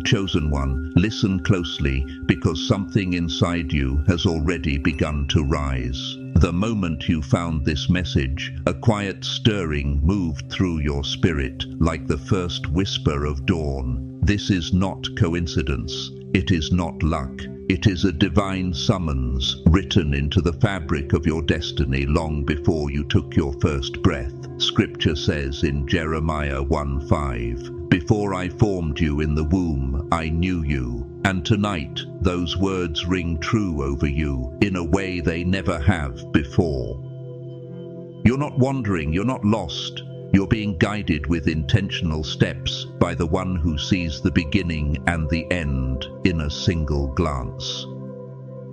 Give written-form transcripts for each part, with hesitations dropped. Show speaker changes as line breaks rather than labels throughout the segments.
Chosen one, listen closely, because something inside you has already begun to rise. The moment you found this message, a quiet stirring moved through your spirit, like the first whisper of dawn. This is not coincidence. It is not luck. It is a divine summons written into the fabric of your destiny long before you took your first breath. Scripture says in Jeremiah 1:5, "Before I formed you in the womb, I knew you." And tonight, those words ring true over you in a way they never have before. You're not wandering, you're not lost. You're being guided with intentional steps by the one who sees the beginning and the end in a single glance.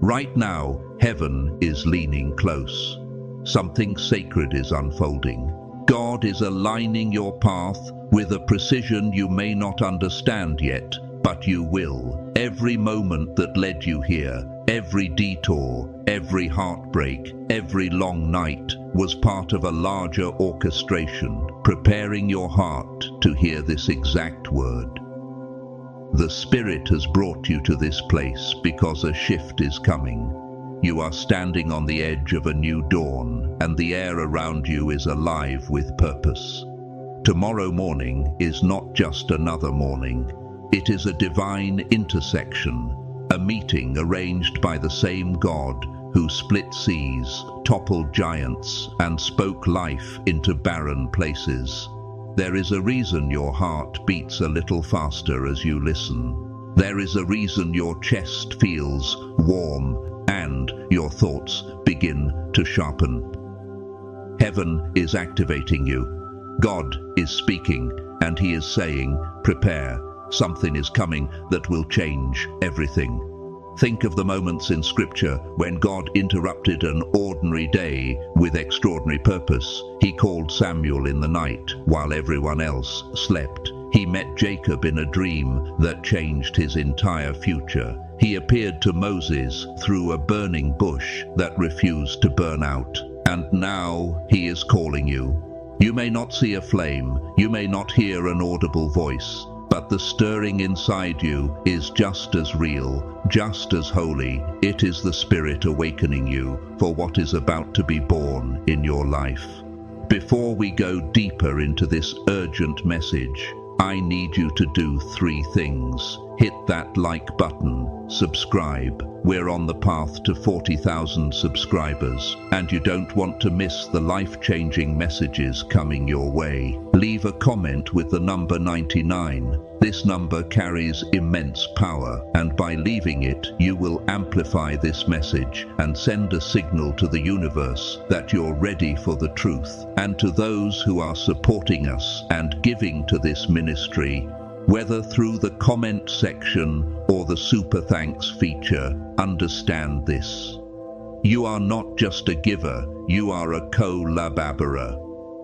Right now, heaven is leaning close. Something sacred is unfolding. God is aligning your path with a precision you may not understand yet, but you will. Every moment that led you here, every detour, every heartbreak, every long night was part of a larger orchestration, preparing your heart to hear this exact word. The Spirit has brought you to this place because a shift is coming. You are standing on the edge of a new dawn, and the air around you is alive with purpose. Tomorrow morning is not just another morning. It is a divine intersection, a meeting arranged by the same God who split seas, toppled giants, and spoke life into barren places. There is a reason your heart beats a little faster as you listen. There is a reason your chest feels warm and your thoughts begin to sharpen. Heaven is activating you. God is speaking, and He is saying, prepare. Something is coming that will change everything. Think of the moments in Scripture when God interrupted an ordinary day with extraordinary purpose. He called Samuel in the night while everyone else slept. He met Jacob in a dream that changed his entire future. He appeared to Moses through a burning bush that refused to burn out. And now He is calling you. You may not see a flame, you may not hear an audible voice, but the stirring inside you is just as real, just as holy. It is the Spirit awakening you for what is about to be born in your life. Before we go deeper into this urgent message, I need you to do 3 things. Hit that like button, subscribe. We're on the path to 40,000 subscribers, and you don't want to miss the life-changing messages coming your way. Leave a comment with the number 99. This number carries immense power, and by leaving it, you will amplify this message and send a signal to the universe that you're ready for the truth. And to those who are supporting us and giving to this ministry, whether through the comment section or the Super Thanks feature, understand this. You are not just a giver, you are a collaborator.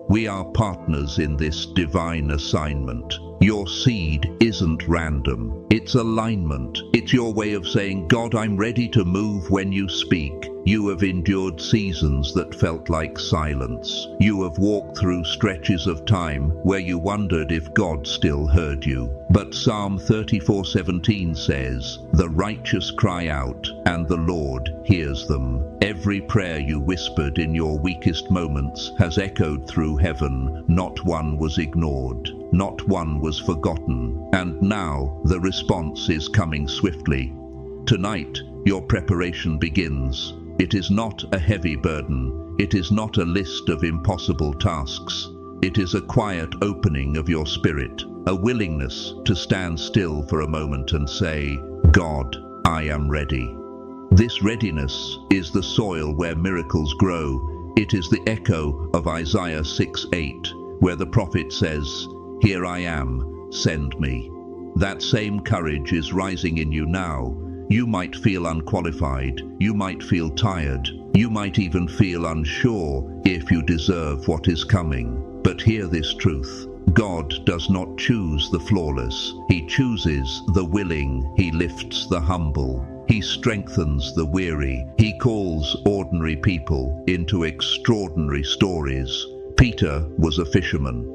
We are partners in this divine assignment. Your seed isn't random, it's alignment. It's your way of saying, God, I'm ready to move when you speak. You have endured seasons that felt like silence. You have walked through stretches of time where you wondered if God still heard you. But Psalm 34:17 says, "The righteous cry out, and the Lord hears them." Every prayer you whispered in your weakest moments has echoed through heaven. Not one was ignored. Not one was forgotten. And now the response is coming swiftly. Tonight, your preparation begins. It is not a heavy burden. It is not a list of impossible tasks. It is a quiet opening of your spirit, a willingness to stand still for a moment and say, God, I am ready. This readiness is the soil where miracles grow. It is the echo of Isaiah 6:8, where the prophet says, "Here I am, send me." That same courage is rising in you now. You might feel unqualified, you might feel tired, you might even feel unsure if you deserve what is coming. But hear this truth. God does not choose the flawless. He chooses the willing. He lifts the humble. He strengthens the weary. He calls ordinary people into extraordinary stories. Peter was a fisherman.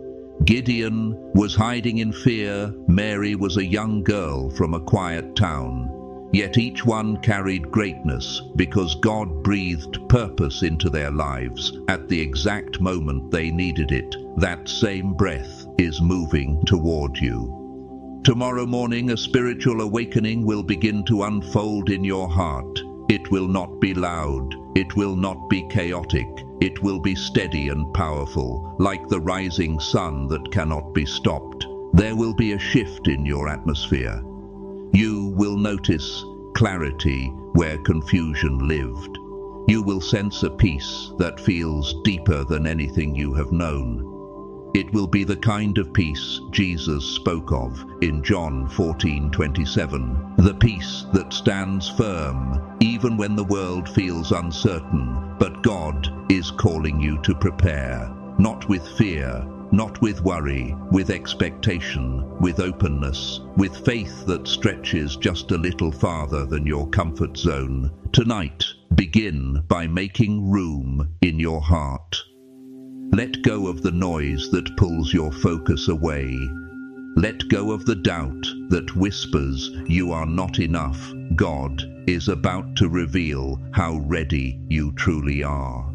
Gideon was hiding in fear, Mary was a young girl from a quiet town. Yet each one carried greatness because God breathed purpose into their lives at the exact moment they needed it. That same breath is moving toward you. Tomorrow morning, a spiritual awakening will begin to unfold in your heart. It will not be loud. It will not be chaotic. It will be steady and powerful, like the rising sun that cannot be stopped. There will be a shift in your atmosphere. You will notice clarity where confusion lived. You will sense a peace that feels deeper than anything you have known. It will be the kind of peace Jesus spoke of in John 14:27, the peace that stands firm even when the world feels uncertain. But God is calling you to prepare, not with fear, not with worry, with expectation, with openness, with faith that stretches just a little farther than your comfort zone. Tonight, begin by making room in your heart. Let go of the noise that pulls your focus away. Let go of the doubt that whispers you are not enough. God is about to reveal how ready you truly are.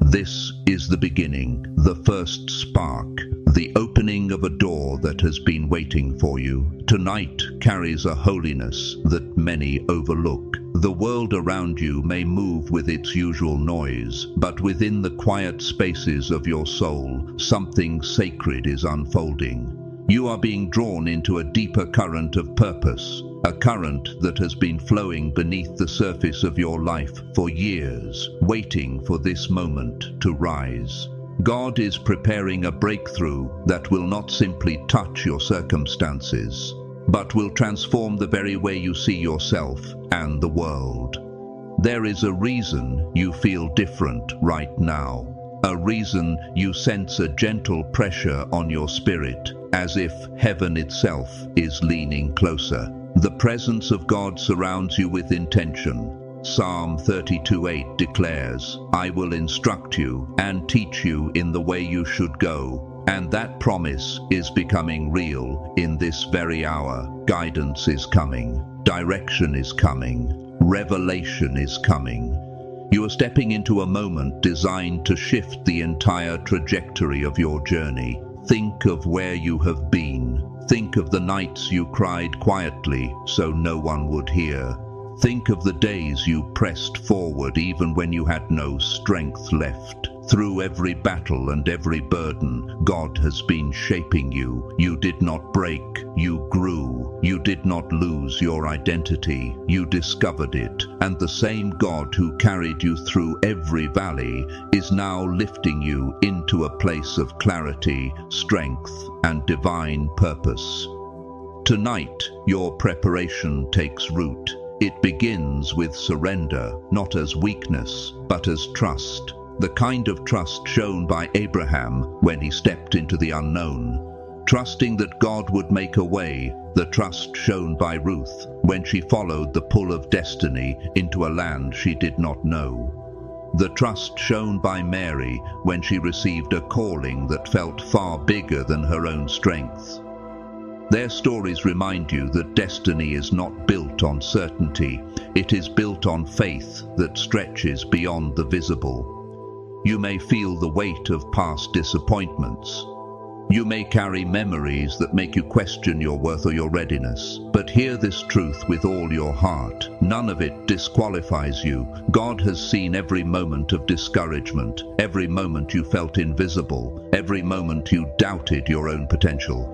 This is the beginning, the first spark, the opening of a door that has been waiting for you. Tonight carries a holiness that many overlook. The world around you may move with its usual noise, but within the quiet spaces of your soul, something sacred is unfolding. You are being drawn into a deeper current of purpose, a current that has been flowing beneath the surface of your life for years, waiting for this moment to rise. God is preparing a breakthrough that will not simply touch your circumstances, but will transform the very way you see yourself and the world. There is a reason you feel different right now, a reason you sense a gentle pressure on your spirit, as if heaven itself is leaning closer. The presence of God surrounds you with intention. Psalm 32:8 declares, "I will instruct you and teach you in the way you should go." And that promise is becoming real in this very hour. Guidance is coming, direction is coming, revelation is coming. You are stepping into a moment designed to shift the entire trajectory of your journey. Think of where you have been. Think of the nights you cried quietly so no one would hear. Think of the days you pressed forward even when you had no strength left. Through every battle and every burden, God has been shaping you. You did not break, you grew. You did not lose your identity, you discovered it. And the same God who carried you through every valley is now lifting you into a place of clarity, strength, and divine purpose. Tonight, your preparation takes root. It begins with surrender, not as weakness, but as trust. The kind of trust shown by Abraham when he stepped into the unknown. Trusting that God would make a way, the trust shown by Ruth when she followed the pull of destiny into a land she did not know. The trust shown by Mary when she received a calling that felt far bigger than her own strength. Their stories remind you that destiny is not built on certainty, it is built on faith that stretches beyond the visible. You may feel the weight of past disappointments. You may carry memories that make you question your worth or your readiness. But hear this truth with all your heart. None of it disqualifies you. God has seen every moment of discouragement, every moment you felt invisible, every moment you doubted your own potential.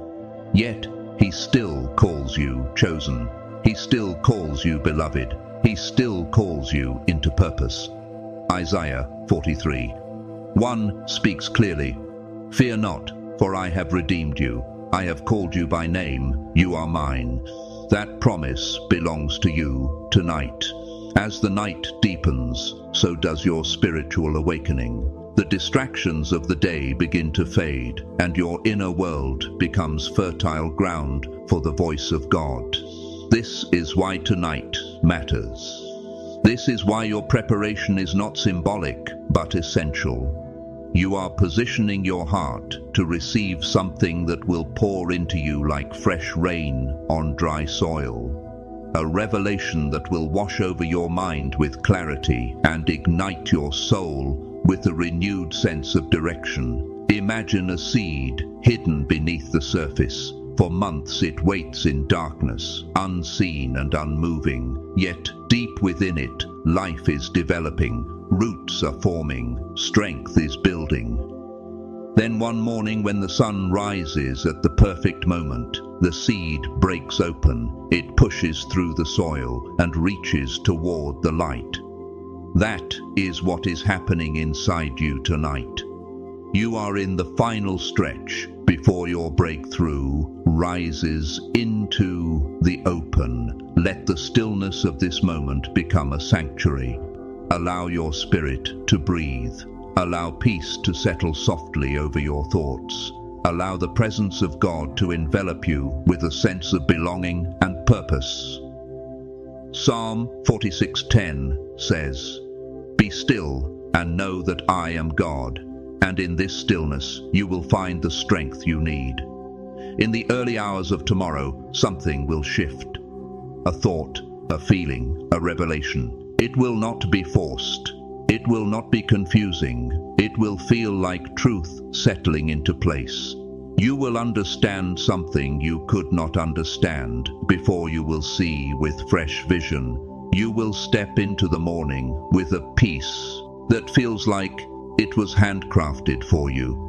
Yet, He still calls you chosen. He still calls you beloved. He still calls you into purpose. Isaiah 43:1 speaks clearly, "Fear not, for I have redeemed you. I have called you by name. You are mine." That promise belongs to you tonight. As the night deepens, so does your spiritual awakening. The distractions of the day begin to fade, and your inner world becomes fertile ground for the voice of God. This is why tonight matters. This is why your preparation is not symbolic, but essential. You are positioning your heart to receive something that will pour into you like fresh rain on dry soil. A revelation that will wash over your mind with clarity and ignite your soul with a renewed sense of direction. Imagine a seed hidden beneath the surface. For months it waits in darkness, unseen and unmoving, yet deep within it, life is developing, roots are forming, strength is building. Then one morning when the sun rises at the perfect moment, the seed breaks open, it pushes through the soil and reaches toward the light. That is what is happening inside you tonight. You are in the final stretch before your breakthrough rises into the open. Let the stillness of this moment become a sanctuary. Allow your spirit to breathe. Allow peace to settle softly over your thoughts. Allow the presence of God to envelop you with a sense of belonging and purpose. Psalm 46:10 says, "Be still and know that I am God, and in this stillness you will find the strength you need." In the early hours of tomorrow, something will shift. A thought, a feeling, a revelation. It will not be forced. It will not be confusing. It will feel like truth settling into place. You will understand something you could not understand before. You will see with fresh vision. You will step into the morning with a peace that feels like it was handcrafted for you.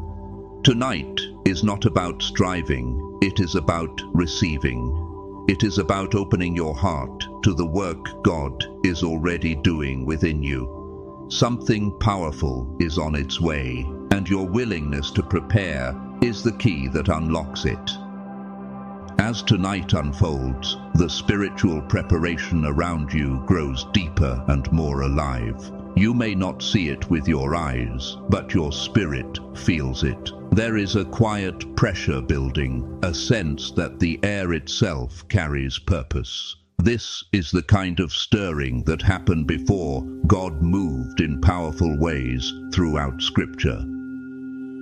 Tonight is not about striving, it is about receiving. It is about opening your heart to the work God is already doing within you. Something powerful is on its way, and your willingness to prepare is the key that unlocks it. As tonight unfolds, the spiritual preparation around you grows deeper and more alive. You may not see it with your eyes, but your spirit feels it. There is a quiet pressure building, a sense that the air itself carries purpose. This is the kind of stirring that happened before God moved in powerful ways throughout Scripture.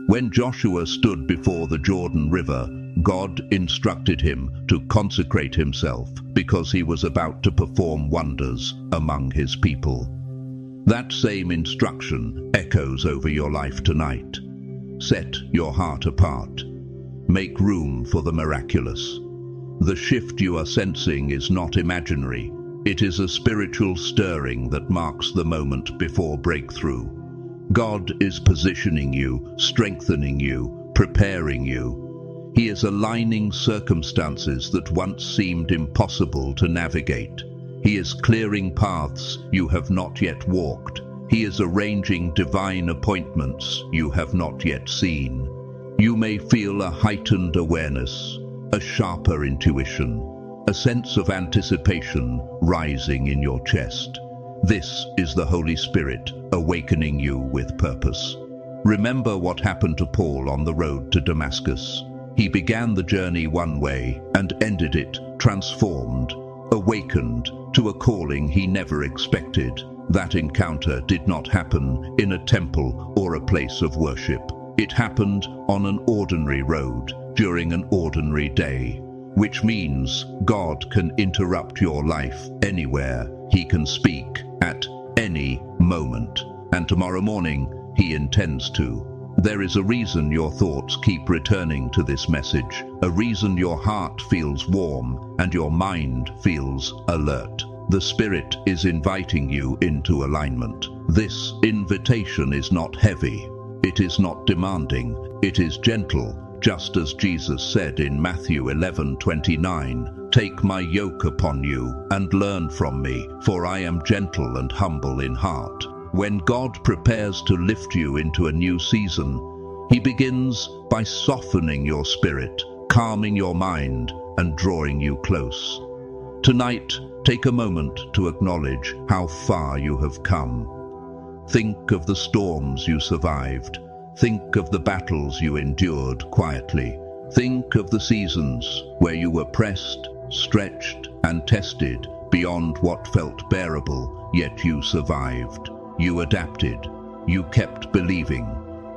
When Joshua stood before the Jordan River, God instructed him to consecrate himself because he was about to perform wonders among his people. That same instruction echoes over your life tonight. Set your heart apart. Make room for the miraculous. The shift you are sensing is not imaginary. It is a spiritual stirring that marks the moment before breakthrough. God is positioning you, strengthening you, preparing you. He is aligning circumstances that once seemed impossible to navigate. He is clearing paths you have not yet walked. He is arranging divine appointments you have not yet seen. You may feel a heightened awareness, a sharper intuition, a sense of anticipation rising in your chest. This is the Holy Spirit awakening you with purpose. Remember what happened to Paul on the road to Damascus. He began the journey one way and ended it transformed, awakened to a calling he never expected. That encounter did not happen in a temple or a place of worship. It happened on an ordinary road during an ordinary day, which means God can interrupt your life anywhere. He can speak at any moment, and tomorrow morning he intends to. There is a reason your thoughts keep returning to this message, a reason your heart feels warm and your mind feels alert. The Spirit is inviting you into alignment. This invitation is not heavy. It is not demanding. It is gentle, just as Jesus said in Matthew 11:29, "Take my yoke upon you and learn from me, for I am gentle and humble in heart." When God prepares to lift you into a new season, He begins by softening your spirit, calming your mind, and drawing you close. Tonight, take a moment to acknowledge how far you have come. Think of the storms you survived. Think of the battles you endured quietly. Think of the seasons where you were pressed, stretched, and tested beyond what felt bearable, yet you survived. You adapted. You kept believing.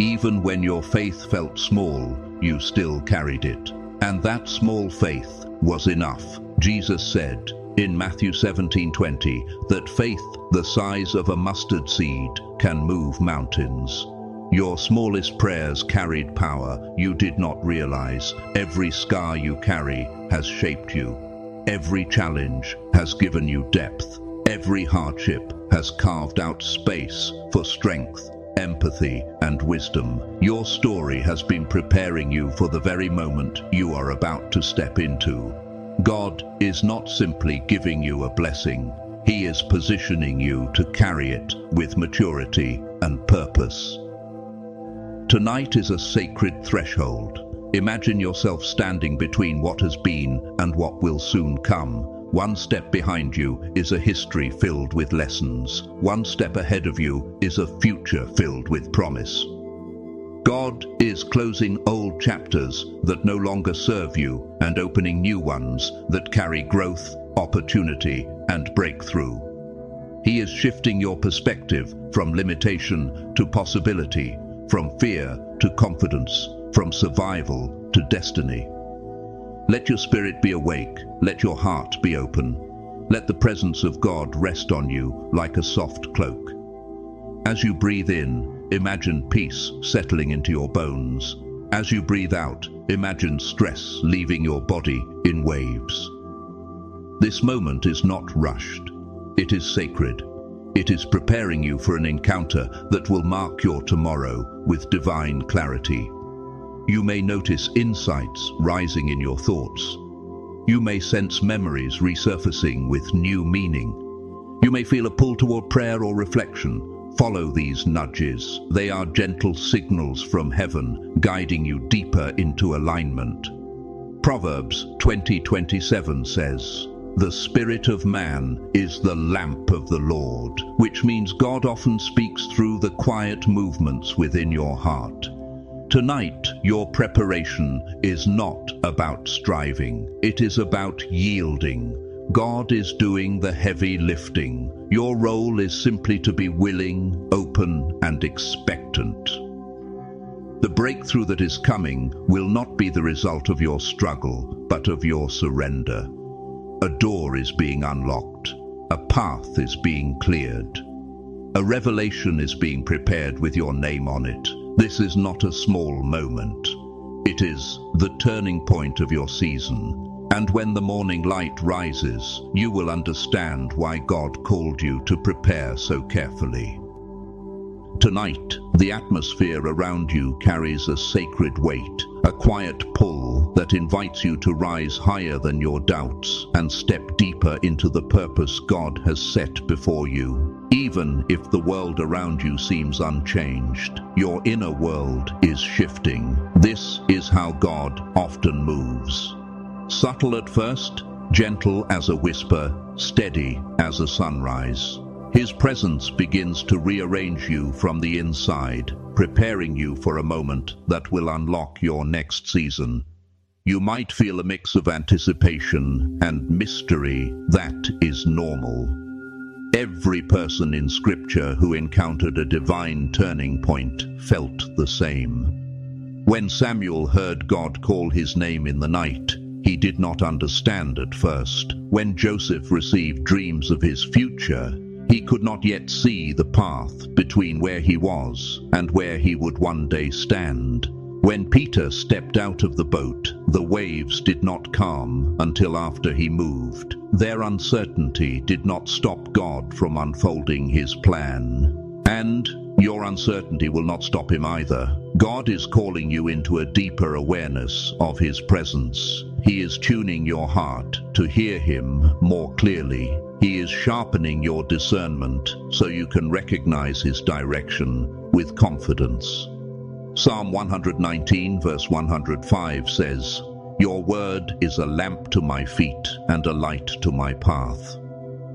Even when your faith felt small, you still carried it. And that small faith was enough. Jesus said in Matthew 17:20 that faith the size of a mustard seed can move mountains. Your smallest prayers carried power you did not realize. Every scar you carry has shaped you. Every challenge has given you depth. Every hardship has carved out space for strength, empathy, and wisdom. Your story has been preparing you for the very moment you are about to step into. God is not simply giving you a blessing. He is positioning you to carry it with maturity and purpose. Tonight is a sacred threshold. Imagine yourself standing between what has been and what will soon come. One step behind you is a history filled with lessons. One step ahead of you is a future filled with promise. God is closing old chapters that no longer serve you and opening new ones that carry growth, opportunity, and breakthrough. He is shifting your perspective from limitation to possibility, from fear to confidence, from survival to destiny. Let your spirit be awake, let your heart be open. Let the presence of God rest on you like a soft cloak. As you breathe in, imagine peace settling into your bones. As you breathe out, imagine stress leaving your body in waves. This moment is not rushed. It is sacred. It is preparing you for an encounter that will mark your tomorrow with divine clarity. You may notice insights rising in your thoughts. You may sense memories resurfacing with new meaning. You may feel a pull toward prayer or reflection. Follow these nudges. They are gentle signals from heaven, guiding you deeper into alignment. Proverbs 20:27 says, "The spirit of man is the lamp of the Lord," which means God often speaks through the quiet movements within your heart. Tonight, your preparation is not about striving. It is about yielding. God is doing the heavy lifting. Your role is simply to be willing, open, and expectant. The breakthrough that is coming will not be the result of your struggle, but of your surrender. A door is being unlocked. A path is being cleared. A revelation is being prepared with your name on it. This is not a small moment. It is the turning point of your season. And when the morning light rises, you will understand why God called you to prepare so carefully. Tonight, the atmosphere around you carries a sacred weight, a quiet pull that invites you to rise higher than your doubts and step deeper into the purpose God has set before you. Even if the world around you seems unchanged, your inner world is shifting. This is how God often moves. Subtle at first, gentle as a whisper, steady as a sunrise. His presence begins to rearrange you from the inside, preparing you for a moment that will unlock your next season. You might feel a mix of anticipation and mystery. That is normal. Every person in Scripture who encountered a divine turning point felt the same. When Samuel heard God call his name in the night, he did not understand at first. When Joseph received dreams of his future, he could not yet see the path between where he was and where he would one day stand. When Peter stepped out of the boat, the waves did not calm until after he moved. Their uncertainty did not stop God from unfolding his plan. And your uncertainty will not stop him either. God is calling you into a deeper awareness of his presence. He is tuning your heart to hear him more clearly. He is sharpening your discernment so you can recognize his direction with confidence. Psalm 119 verse 105 says, "Your word is a lamp to my feet and a light to my path."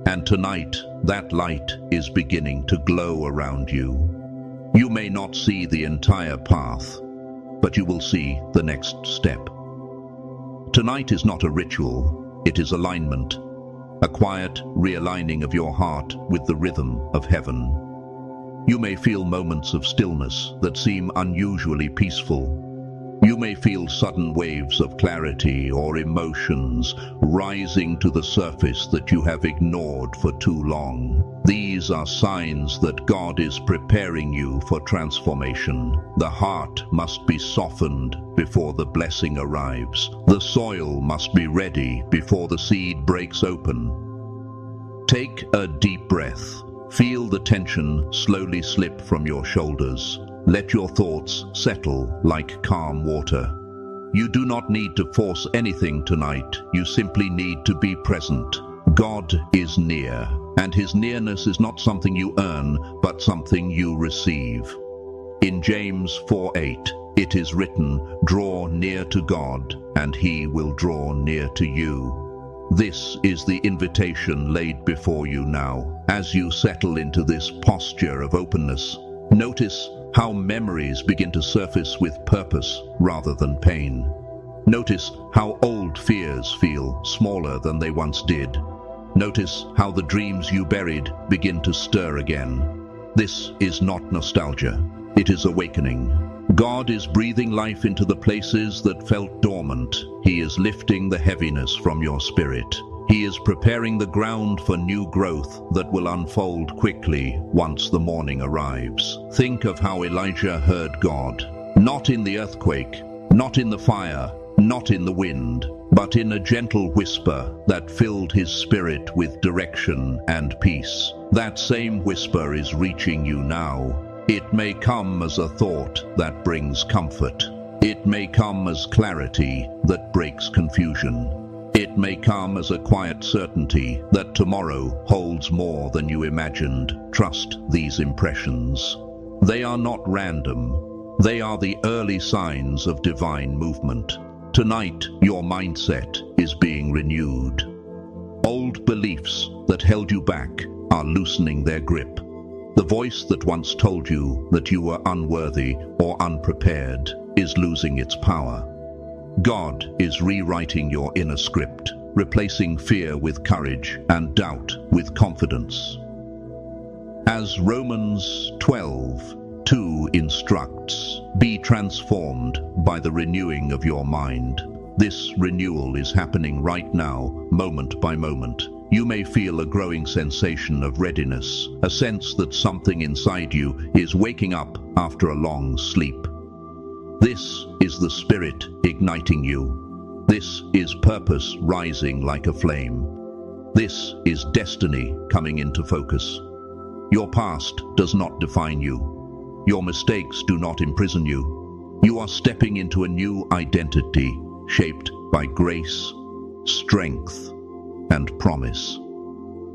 And tonight, that light is beginning to glow around you. You may not see the entire path, but you will see the next step. Tonight is not a ritual, it is alignment, a quiet realigning of your heart with the rhythm of heaven. You may feel moments of stillness that seem unusually peaceful. You may feel sudden waves of clarity or emotions rising to the surface that you have ignored for too long. These are signs that God is preparing you for transformation. The heart must be softened before the blessing arrives. The soil must be ready before the seed breaks open. Take a deep breath. Feel the tension slowly slip from your shoulders. Let your thoughts settle like calm water. You do not need to force anything tonight. You simply need to be present. God is near, and His nearness is not something you earn, but something you receive. In James 4:8, it is written, "Draw near to God, and He will draw near to you." This is the invitation laid before you now. As you settle into this posture of openness, notice how memories begin to surface with purpose rather than pain. Notice how old fears feel smaller than they once did. Notice how the dreams you buried begin to stir again. This is not nostalgia, it is awakening. God is breathing life into the places that felt dormant. He is lifting the heaviness from your spirit. He is preparing the ground for new growth that will unfold quickly once the morning arrives. Think of how Elijah heard God, not in the earthquake, not in the fire, not in the wind, but in a gentle whisper that filled his spirit with direction and peace. That same whisper is reaching you now. It may come as a thought that brings comfort. It may come as clarity that breaks confusion. It may come as a quiet certainty that tomorrow holds more than you imagined. Trust these impressions. They are not random. They are the early signs of divine movement. Tonight, your mindset is being renewed. Old beliefs that held you back are loosening their grip. The voice that once told you that you were unworthy or unprepared is losing its power. God is rewriting your inner script, replacing fear with courage and doubt with confidence. As Romans 12:2 instructs, be transformed by the renewing of your mind. This renewal is happening right now, moment by moment. You may feel a growing sensation of readiness, a sense that something inside you is waking up after a long sleep. This is the Spirit igniting you. This is purpose rising like a flame. This is destiny coming into focus. Your past does not define you. Your mistakes do not imprison you. You are stepping into a new identity, shaped by grace, strength, and promise.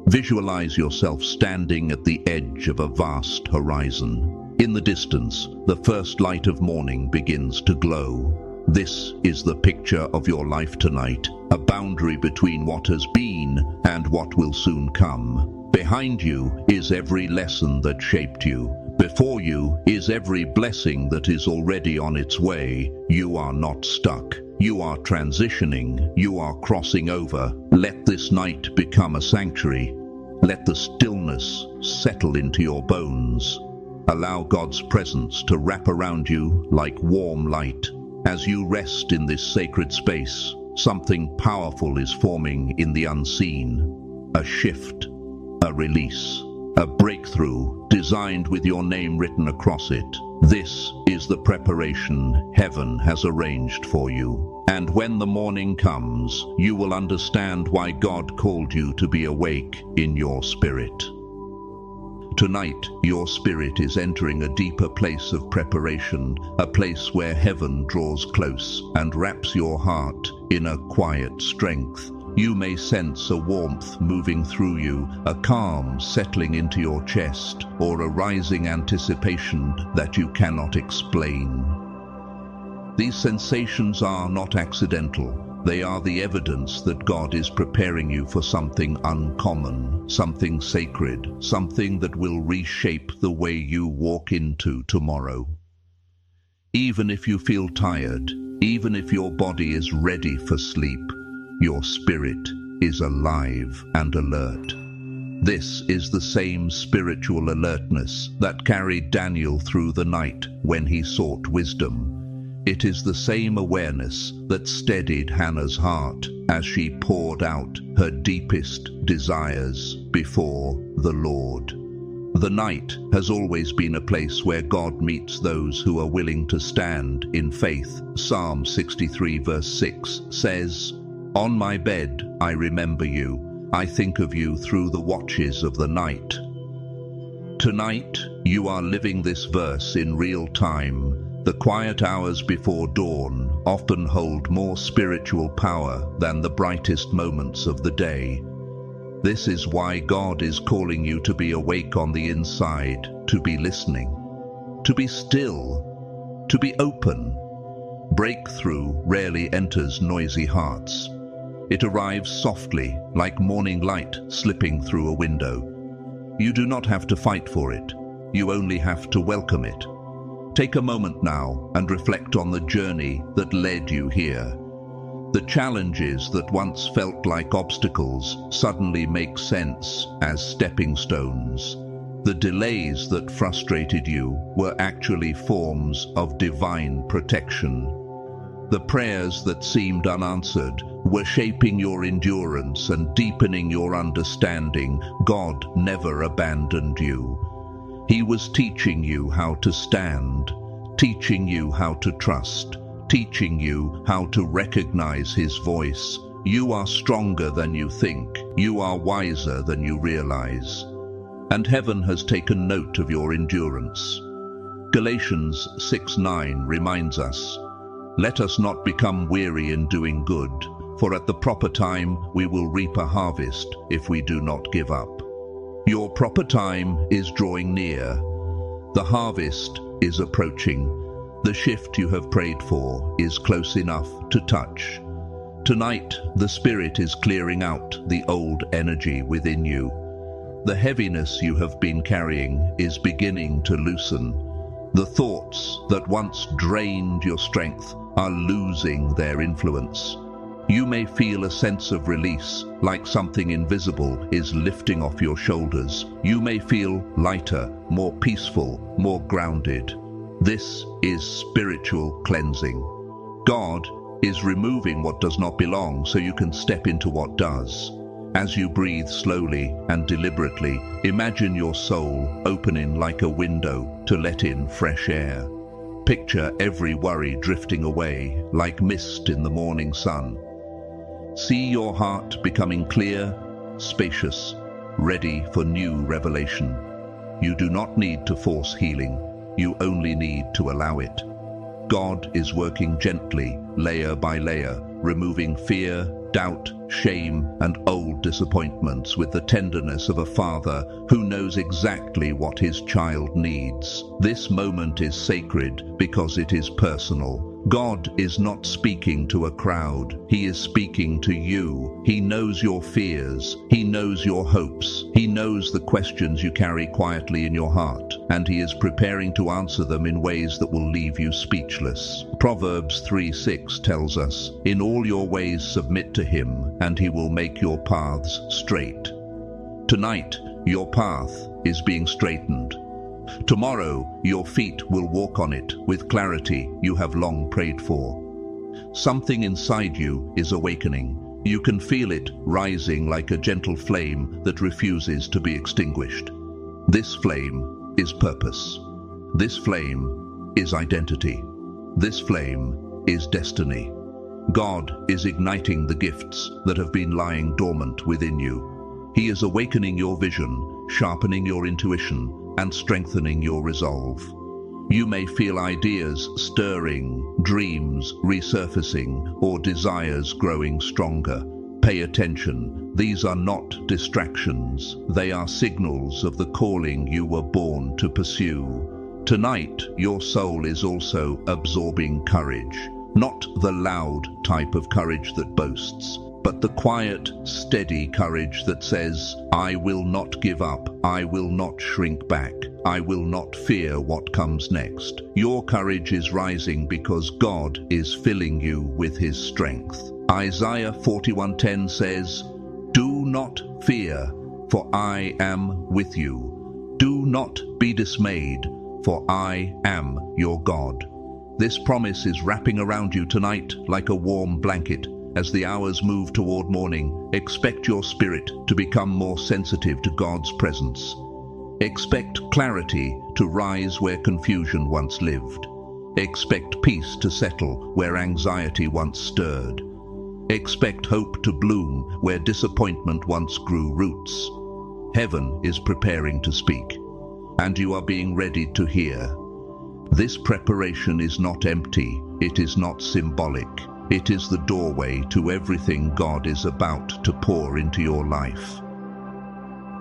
Visualize yourself standing at the edge of a vast horizon. In the distance, the first light of morning begins to glow. This is the picture of your life tonight, a boundary between what has been and what will soon come. Behind you is every lesson that shaped you. Before you is every blessing that is already on its way. You are not stuck. You are transitioning. You are crossing over. Let this night become a sanctuary. Let the stillness settle into your bones. Allow God's presence to wrap around you like warm light. As you rest in this sacred space, something powerful is forming in the unseen. A shift, a release, a breakthrough designed with your name written across it. This is the preparation heaven has arranged for you. And when the morning comes, you will understand why God called you to be awake in your spirit. Tonight, your spirit is entering a deeper place of preparation, a place where heaven draws close and wraps your heart in a quiet strength. You may sense a warmth moving through you, a calm settling into your chest, or a rising anticipation that you cannot explain. These sensations are not accidental. They are the evidence that God is preparing you for something uncommon, something sacred, something that will reshape the way you walk into tomorrow. Even if you feel tired, even if your body is ready for sleep, your spirit is alive and alert. This is the same spiritual alertness that carried Daniel through the night when he sought wisdom. It is the same awareness that steadied Hannah's heart as she poured out her deepest desires before the Lord. The night has always been a place where God meets those who are willing to stand in faith. Psalm 63 verse 6 says, "On my bed I remember you. I think of you through the watches of the night." Tonight, you are living this verse in real time. The quiet hours before dawn often hold more spiritual power than the brightest moments of the day. This is why God is calling you to be awake on the inside, to be listening, to be still, to be open. Breakthrough rarely enters noisy hearts. It arrives softly, like morning light slipping through a window. You do not have to fight for it. You only have to welcome it. Take a moment now and reflect on the journey that led you here. The challenges that once felt like obstacles suddenly make sense as stepping stones. The delays that frustrated you were actually forms of divine protection. The prayers that seemed unanswered were shaping your endurance and deepening your understanding. God never abandoned you. He was teaching you how to stand, teaching you how to trust, teaching you how to recognize His voice. You are stronger than you think. You are wiser than you realize. And heaven has taken note of your endurance. Galatians 6:9 reminds us, "Let us not become weary in doing good, for at the proper time we will reap a harvest if we do not give up." Your proper time is drawing near. The harvest is approaching. The shift you have prayed for is close enough to touch. Tonight, the Spirit is clearing out the old energy within you. The heaviness you have been carrying is beginning to loosen. The thoughts that once drained your strength are losing their influence. You may feel a sense of release, like something invisible is lifting off your shoulders. You may feel lighter, more peaceful, more grounded. This is spiritual cleansing. God is removing what does not belong so you can step into what does. As you breathe slowly and deliberately, imagine your soul opening like a window to let in fresh air. Picture every worry drifting away like mist in the morning sun. See your heart becoming clear, spacious, ready for new revelation. You do not need to force healing. You only need to allow it. God is working gently, layer by layer, removing fear, doubt, shame, and old disappointments with the tenderness of a father who knows exactly what his child needs. This moment is sacred because it is personal. God is not speaking to a crowd. He is speaking to you. He knows your fears. He knows your hopes. He knows the questions you carry quietly in your heart, and He is preparing to answer them in ways that will leave you speechless. Proverbs 3:6 tells us, "In all your ways submit to Him, and He will make your paths straight." Tonight, your path is being straightened. Tomorrow, your feet will walk on it with clarity you have long prayed for. Something inside you is awakening. You can feel it rising like a gentle flame that refuses to be extinguished. This flame is purpose. This flame is identity. This flame is destiny. God is igniting the gifts that have been lying dormant within you. He is awakening your vision, sharpening your intuition, and strengthening your resolve. You may feel ideas stirring, dreams resurfacing, or desires growing stronger. Pay attention. These are not distractions. They are signals of the calling you were born to pursue. Tonight, your soul is also absorbing courage. Not the loud type of courage that boasts, but the quiet, steady courage that says, "I will not give up, I will not shrink back, I will not fear what comes next." Your courage is rising because God is filling you with His strength. Isaiah 41:10 says, "Do not fear, for I am with you. Do not be dismayed, for I am your God. This promise is wrapping around you tonight like a warm blanket. As the hours move toward morning, expect your spirit to become more sensitive to God's presence. Expect clarity to rise where confusion once lived. Expect peace to settle where anxiety once stirred. Expect hope to bloom where disappointment once grew roots. Heaven is preparing to speak, and you are being ready to hear. This preparation is not empty, it is not symbolic. It is the doorway to everything God is about to pour into your life.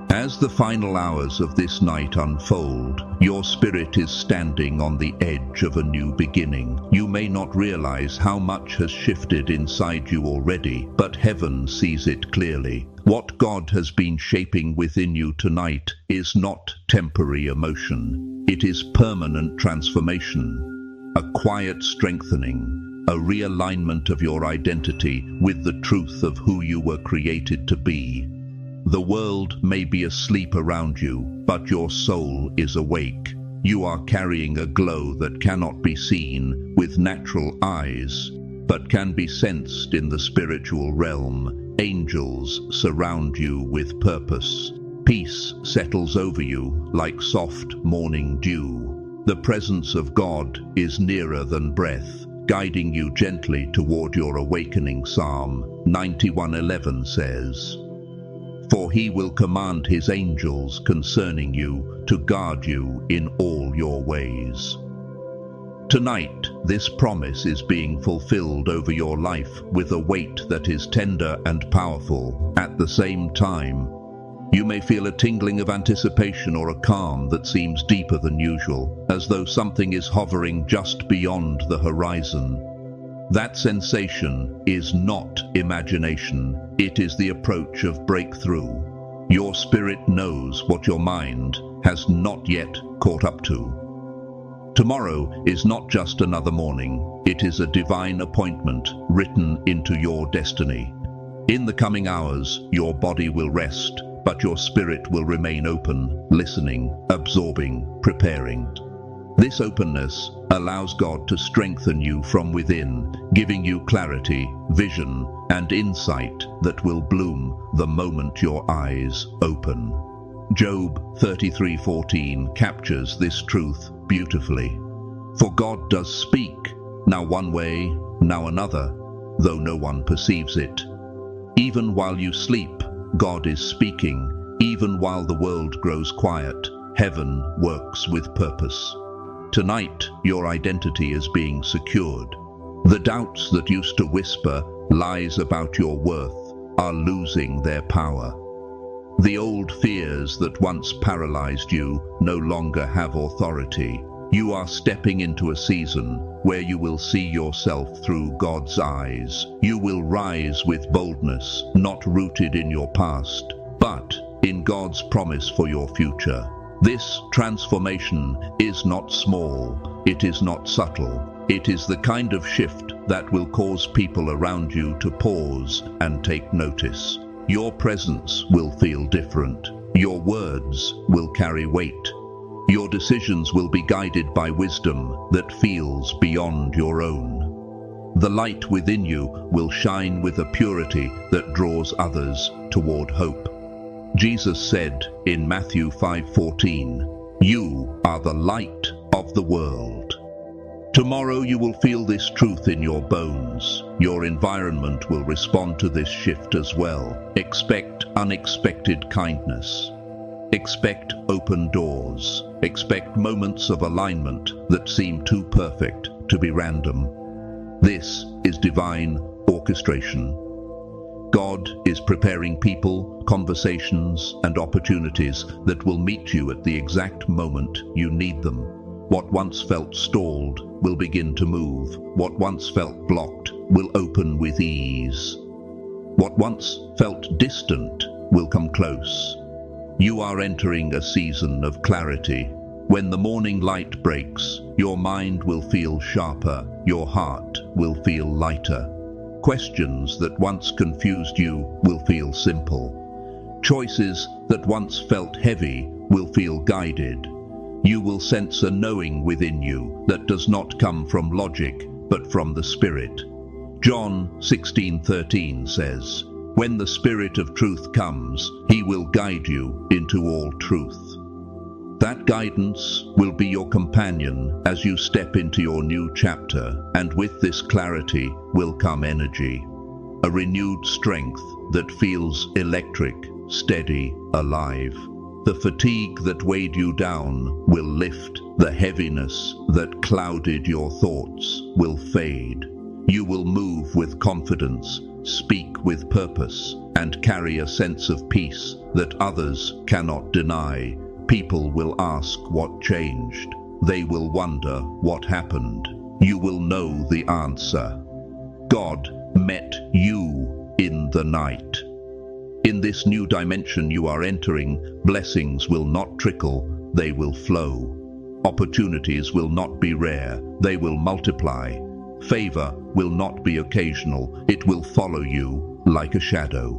As the final hours of this night unfold, your spirit is standing on the edge of a new beginning. You may not realize how much has shifted inside you already, but heaven sees it clearly. What God has been shaping within you tonight is not temporary emotion. It is permanent transformation, a quiet strengthening, a realignment of your identity with the truth of who you were created to be. The world may be asleep around you, but your soul is awake. You are carrying a glow that cannot be seen with natural eyes, but can be sensed in the spiritual realm. Angels surround you with purpose. Peace settles over you like soft morning dew. The presence of God is nearer than breath, guiding you gently toward your awakening. Psalm 91:11 says, "For he will command his angels concerning you to guard you in all your ways." Tonight, this promise is being fulfilled over your life with a weight that is tender and powerful. At the same time, you may feel a tingling of anticipation or a calm that seems deeper than usual, as though something is hovering just beyond the horizon. That sensation is not imagination, it is the approach of breakthrough. Your spirit knows what your mind has not yet caught up to. Tomorrow is not just another morning, it is a divine appointment written into your destiny. In the coming hours, your body will rest, but your spirit will remain open, listening, absorbing, preparing. This openness allows God to strengthen you from within, giving you clarity, vision, and insight that will bloom the moment your eyes open. Job 33:14 captures this truth beautifully. For God does speak, now one way, now another, though no one perceives it. Even while you sleep, God is speaking. Even while the world grows quiet, heaven works with purpose. Tonight, your identity is being secured. The doubts that used to whisper lies about your worth are losing their power. The old fears that once paralyzed you no longer have authority. You are stepping into a season where you will see yourself through God's eyes. You will rise with boldness, not rooted in your past, but in God's promise for your future. This transformation is not small, it is not subtle. It is the kind of shift that will cause people around you to pause and take notice. Your presence will feel different. Your words will carry weight. Your decisions will be guided by wisdom that feels beyond your own. The light within you will shine with a purity that draws others toward hope. Jesus said in Matthew 5:14, "You are the light of the world." Tomorrow you will feel this truth in your bones. Your environment will respond to this shift as well. Expect unexpected kindness. Expect open doors. Expect moments of alignment that seem too perfect to be random. This is divine orchestration. God is preparing people, conversations, and opportunities that will meet you at the exact moment you need them. What once felt stalled will begin to move. What once felt blocked will open with ease. What once felt distant will come close. You are entering a season of clarity. When the morning light breaks, your mind will feel sharper, your heart will feel lighter. Questions that once confused you will feel simple. Choices that once felt heavy will feel guided. You will sense a knowing within you that does not come from logic, but from the Spirit. John 16:13 says, "When the Spirit of truth comes, he will guide you into all truth." That guidance will be your companion as you step into your new chapter, and with this clarity will come energy, a renewed strength that feels electric, steady, alive. The fatigue that weighed you down will lift, the heaviness that clouded your thoughts will fade. You will move with confidence, speak with purpose, and carry a sense of peace that others cannot deny. People will ask what changed. They will wonder what happened. You will know the answer. God met you in the night. In this new dimension you are entering, blessings will not trickle, they will flow. Opportunities will not be rare, they will multiply. Favor will not be occasional, it will follow you like a shadow.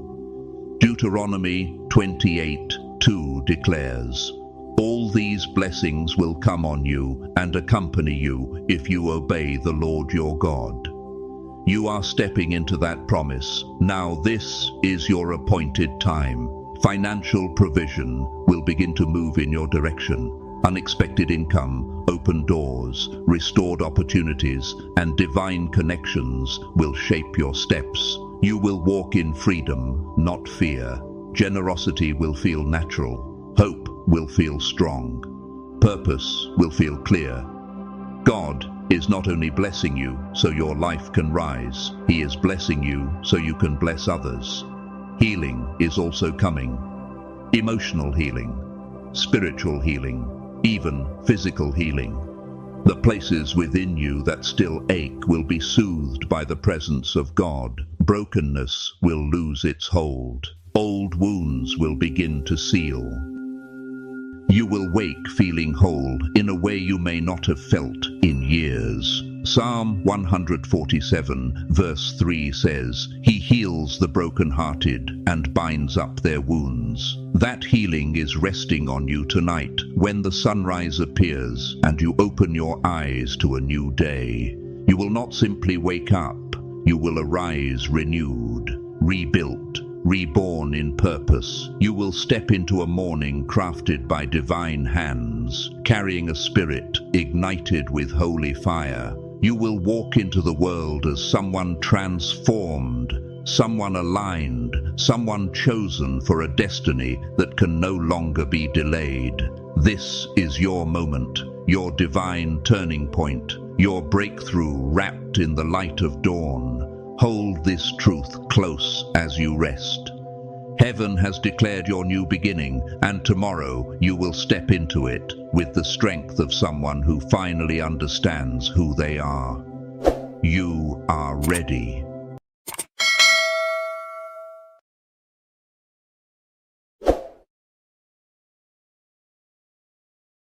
Deuteronomy 28:2 declares, "All these blessings will come on you and accompany you if you obey the Lord your God." You are stepping into that promise. Now this is your appointed time. Financial provision will begin to move in your direction. Unexpected income, open doors, restored opportunities, and divine connections will shape your steps. You will walk in freedom, not fear. Generosity will feel natural. Hope will feel strong. Purpose will feel clear. God is not only blessing you so your life can rise, He is blessing you so you can bless others. Healing is also coming. Emotional healing, spiritual healing, even physical healing. The places within you that still ache will be soothed by the presence of God. Brokenness will lose its hold. Old wounds will begin to seal. You will wake feeling whole in a way you may not have felt in years. Psalm 147 verse 3 says, "He heals the brokenhearted and binds up their wounds." That healing is resting on you tonight when the sunrise appears and you open your eyes to a new day. You will not simply wake up, you will arise renewed, rebuilt, reborn in purpose. You will step into a morning crafted by divine hands, carrying a spirit ignited with holy fire. You will walk into the world as someone transformed, someone aligned, someone chosen for a destiny that can no longer be delayed. This is your moment, your divine turning point, your breakthrough wrapped in the light of dawn. Hold this truth close as you rest. Heaven has declared your new beginning, and tomorrow you will step into it with the strength of someone who finally understands who they are. You are ready.